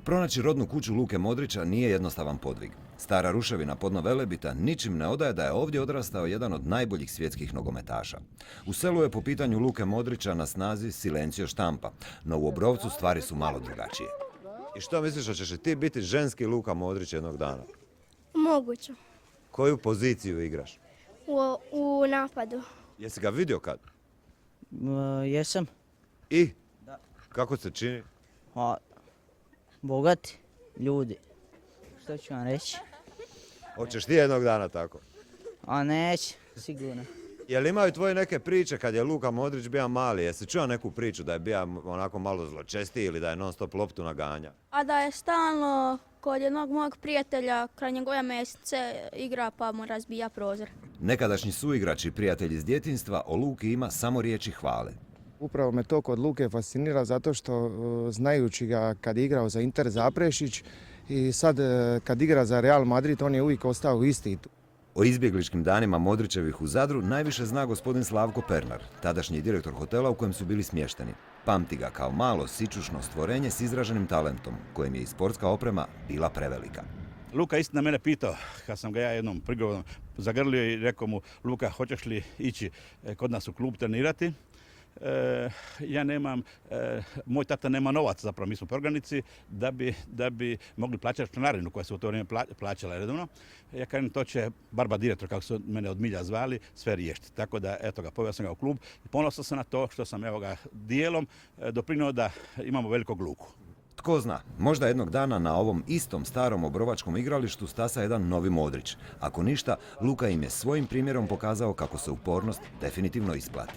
Pronaći rodnu kuću Luke Modrića nije jednostavan podvig. Stara ruševina podno Velebita ničim ne odaje da je ovdje odrastao jedan od najboljih svjetskih nogometaša. U selu je po pitanju Luke Modrića na snazi silencio štampa, no u Obrovcu stvari su malo drugačije. I što misliš, da ćeš li ti biti ženski Luka Modrić jednog dana? Moguće. Koju poziciju igraš? U napadu. Jesi ga vidio kad? Jesam. I? Da. Kako se čini? Bogati ljudi. Što ću vam reći? Hoćeš ti jednog dana tako? A neće, sigurno. Jel imaju tvoje neke priče kad je Luka Modrić bio mali? Jesi čuo neku priču da je bio onako malo zločestiji ili da je non stop loptu naganja? A da je stalno kod jednog mog prijatelja kraj njegove mjesece igra pa mu razbija prozor. Nekadašnji suigrač i prijatelj iz djetinjstva o Luki ima samo riječi hvale. Upravo me to kod Luke fascinira zato što znajući ga kad je igrao za Inter Zaprešić i sad kad igra za Real Madrid on je uvijek ostao isti. O izbjegličkim danima Modrićevih u Zadru najviše zna gospodin Slavko Pernar, tadašnji direktor hotela u kojem su bili smješteni. Pamti ga kao malo, sičušno stvorenje s izraženim talentom, kojem je i sportska oprema bila prevelika. Luka istina mene pitao, kad sam ga ja jednom prigodom zagrlio i rekao mu: Luka, hoćeš li ići kod nas u klub trenirati? Ja nemam, moj tata nema novac, zapravo mi smo progonici, da bi mogli plaćati članarinu koja se u to vrijeme plaćala redovno. Ja kažem, to će barba direktor, kako su mene od milja zvali, sve riješiti. Tako da, eto ga, poveo sam ga u klub i ponosio sam na to što sam evo ga dijelom doprinio da imamo velikog Luku. Tko zna, možda jednog dana na ovom istom starom obrovačkom igralištu stasa jedan novi Modrić. Ako ništa, Luka im je svojim primjerom pokazao kako se upornost definitivno isplati.